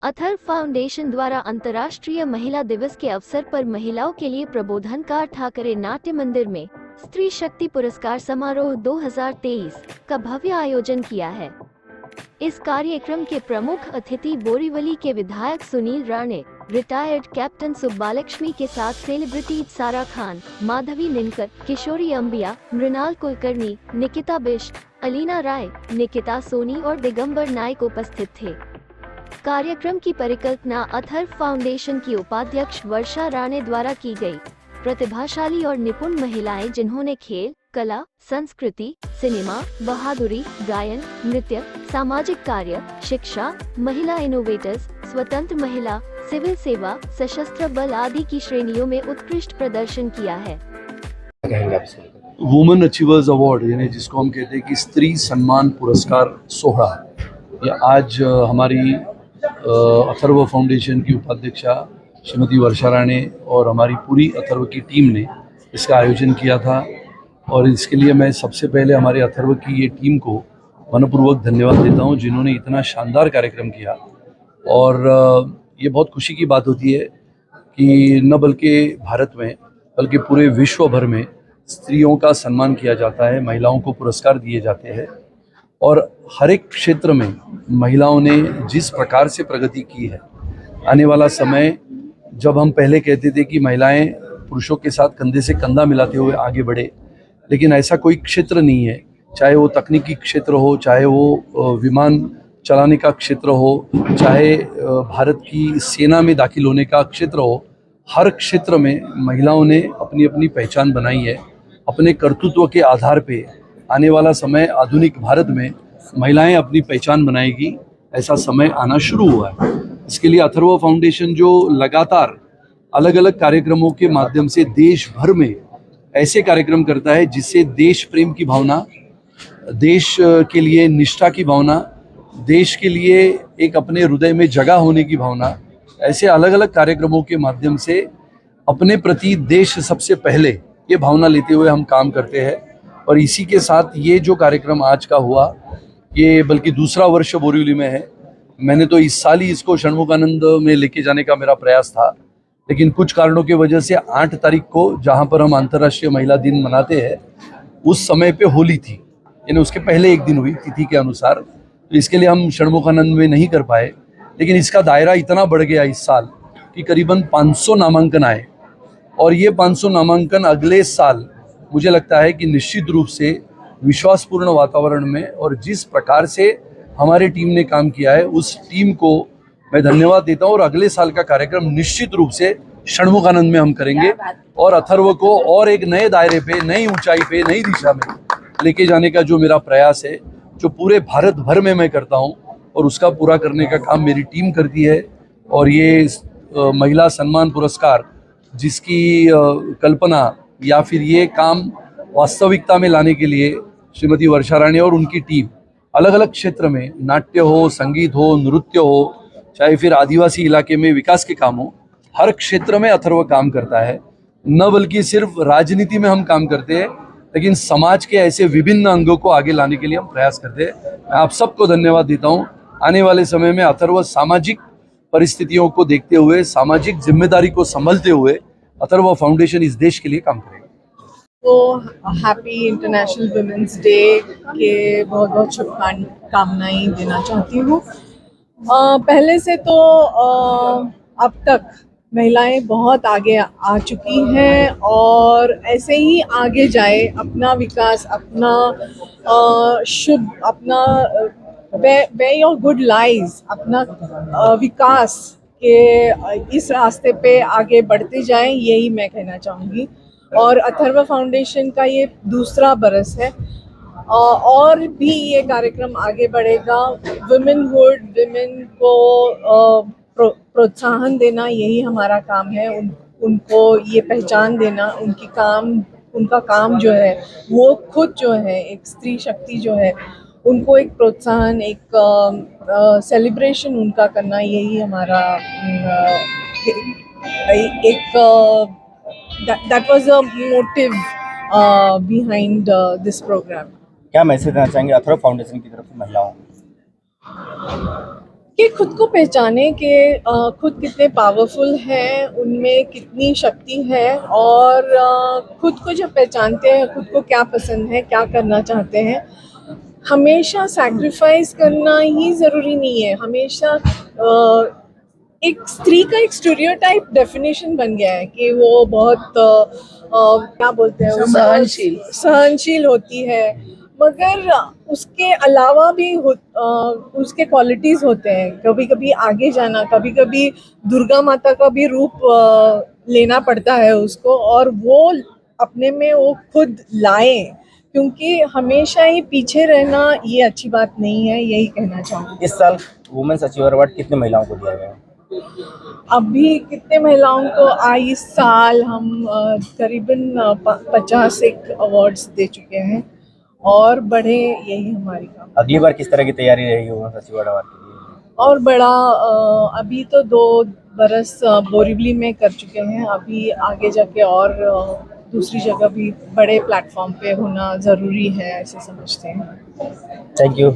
Atharva foundation द्वारा अंतर्राष्ट्रीय महिला दिवस के अवसर पर महिलाओं के लिए प्रबोधनकार ठाकरे नाट्य मंदिर में स्त्री शक्ति पुरस्कार समारोह 2023 का भव्य आयोजन किया है। इस कार्यक्रम के प्रमुख अतिथि बोरीवली के विधायक सुनील राणे, रिटायर्ड कैप्टन सुब्बालक्ष्मी के साथ सेलिब्रिटी सारा खान, माधवी निनकर, किशोरी अंबिया, मृणाल कुलकर्णी, निकिता बिष्ट, अलीना राय, निकिता सोनी और दिगंबर नायक उपस्थित थे। कार्यक्रम की परिकल्पना अथर्व फाउंडेशन की उपाध्यक्ष वर्षा राणे द्वारा की गई। प्रतिभाशाली और निपुण महिलाएं जिन्होंने खेल, कला, संस्कृति, सिनेमा, बहादुरी, गायन, नृत्य, सामाजिक कार्य, शिक्षा, महिला इनोवेटर्स, स्वतंत्र महिला, सिविल सेवा, सशस्त्र बल आदि की श्रेणियों में उत्कृष्ट प्रदर्शन किया है। वुमेन अचीवर्स अवार्ड यानी जिसको हम कहते हैं कि स्त्री सम्मान पुरस्कार सोहरा, ये आज हमारी अथर्व फाउंडेशन की उपाध्यक्षा श्रीमती वर्षा राणे और हमारी पूरी अथर्व की टीम ने इसका आयोजन किया था। और इसके लिए मैं सबसे पहले हमारे अथर्व की ये टीम को मनपूर्वक धन्यवाद देता हूँ, जिन्होंने इतना शानदार कार्यक्रम किया। और ये बहुत खुशी की बात होती है कि न बल्कि भारत में बल्कि पूरे विश्व भर में स्त्रियों का सम्मान किया जाता है, महिलाओं को पुरस्कार दिए जाते हैं। और हर एक क्षेत्र में महिलाओं ने जिस प्रकार से प्रगति की है, आने वाला समय जब हम पहले कहते थे कि महिलाएं पुरुषों के साथ कंधे से कंधा मिलाते हुए आगे बढ़े, लेकिन ऐसा कोई क्षेत्र नहीं है, चाहे वो तकनीकी क्षेत्र हो, चाहे वो विमान चलाने का क्षेत्र हो, चाहे भारत की सेना में दाखिल होने का क्षेत्र हो, हर क्षेत्र में महिलाओं ने अपनी अपनी पहचान बनाई है। अपने कर्तृत्व के आधार पे आने वाला समय आधुनिक भारत में महिलाएं अपनी पहचान बनाएगी, ऐसा समय आना शुरू हुआ है। इसके लिए अथर्व फाउंडेशन जो लगातार अलग अलग कार्यक्रमों के माध्यम से देश भर में ऐसे कार्यक्रम करता है जिससे देश प्रेम की भावना, देश के लिए निष्ठा की भावना, देश के लिए एक अपने हृदय में जगह होने की भावना, ऐसे अलग अलग कार्यक्रमों के माध्यम से अपने प्रति देश सबसे पहले ये भावना लेते हुए हम काम करते हैं। और इसी के साथ ये जो कार्यक्रम आज का हुआ, ये बल्कि दूसरा वर्ष बोरीवली में है। मैंने तो इस साल ही इसको षणमुखानंद में लेके जाने का मेरा प्रयास था, लेकिन कुछ कारणों की वजह से 8 तारीख को जहाँ पर हम अंतर्राष्ट्रीय महिला दिन मनाते हैं, उस समय पे होली थी, यानी उसके पहले एक दिन हुई तिथि के अनुसार, तो इसके लिए हम षणमुखानंद में नहीं कर पाए। लेकिन इसका दायरा इतना बढ़ गया इस साल कि करीबन 500 नामांकन आए। और ये 500 नामांकन अगले साल मुझे लगता है कि निश्चित रूप से विश्वासपूर्ण वातावरण में और जिस प्रकार से हमारी टीम ने काम किया है, उस टीम को मैं धन्यवाद देता हूँ। और अगले साल का कार्यक्रम निश्चित रूप से षणमुखानंद में हम करेंगे और अथर्व को और एक नए दायरे पे, नई ऊंचाई पे, नई दिशा में लेके जाने का जो मेरा प्रयास है, जो पूरे भारत भर में मैं करता हूँ, और उसका पूरा करने का काम मेरी टीम करती है। और ये महिला सम्मान पुरस्कार जिसकी कल्पना या फिर ये काम वास्तविकता में लाने के लिए श्रीमती वर्षा राणे और उनकी टीम अलग अलग क्षेत्र में, नाट्य हो, संगीत हो, नृत्य हो, चाहे फिर आदिवासी इलाके में विकास के काम हो, हर क्षेत्र में अथर्व काम करता है। न बल्कि सिर्फ राजनीति में हम काम करते हैं, लेकिन समाज के ऐसे विभिन्न अंगों को आगे लाने के लिए हम प्रयास करते हैं। मैं आप सबको धन्यवाद देता हूँ। आने वाले समय में अथर्व सामाजिक परिस्थितियों को देखते हुए, सामाजिक जिम्मेदारी को संभलते हुए अथर्व फाउंडेशन इस देश के लिए काम करेगा। तो हैप्पी इंटरनेशनल वुमेन्स डे के बहुत बहुत शुभकामनाएं देना चाहती हूँ। पहले से तो अब तक महिलाएं बहुत आगे आ चुकी हैं और ऐसे ही आगे जाए, अपना विकास, अपना शुभ, अपना वे योर गुड लाइज, अपना विकास के इस रास्ते पे आगे बढ़ते जाएं, यही मैं कहना चाहूँगी। और अथर्व फाउंडेशन का ये दूसरा बरस है और भी ये कार्यक्रम आगे बढ़ेगा। वुमेनहुड, विमेन को प्रोत्साहन देना, यही हमारा काम है। उनको ये पहचान देना, उनका काम जो है वो खुद जो है एक स्त्री शक्ति जो है, उनको एक प्रोत्साहन, एक सेलिब्रेशन उनका करना, यही हमारा एक that was a motive behind this program. क्या मैसेज देना चाहेंगे अथर्व फाउंडेशन की तरफ से महिलाओं? कि खुद को पहचाने कि खुद कितने पावरफुल हैं, उनमें कितनी शक्ति है, और खुद को जब पहचानते हैं, खुद को क्या पसंद है, क्या करना चाहते हैं, हमेशा सैक्रिफाइस करना ही ज़रूरी नहीं है। हमेशा एक स्त्री का एक स्टीरियोटाइप डेफिनेशन बन गया है कि वो बहुत क्या बोलते हैं उसको, सहनशील होती है, मगर उसके अलावा भी उसके क्वालिटीज़ होते हैं। कभी कभी आगे जाना, कभी कभी दुर्गा माता का भी रूप लेना पड़ता है उसको, और वो अपने में वो खुद लाए, क्योंकि हमेशा ही पीछे रहना ये अच्छी बात नहीं है, यही कहना चाहूँगी। इस साल वुमेन्स अचीवर अवार्ड कितने महिलाओं को दिया गया है? अभी कितने महिलाओं को इस साल हम करीबन 50 अवार्ड्स दे चुके हैं, और बढ़े यही हमारी काम। अगली बार किस तरह की तैयारी रहेगी वुमेन्स अचीवर अवार्ड के लिए? और बड़ा अभी तो 2 बरस बोरीवली में कर चुके हैं, अभी आगे जाके और दूसरी जगह भी बड़े प्लेटफॉर्म पे होना ज़रूरी है, ऐसे समझते हैं। Thank you.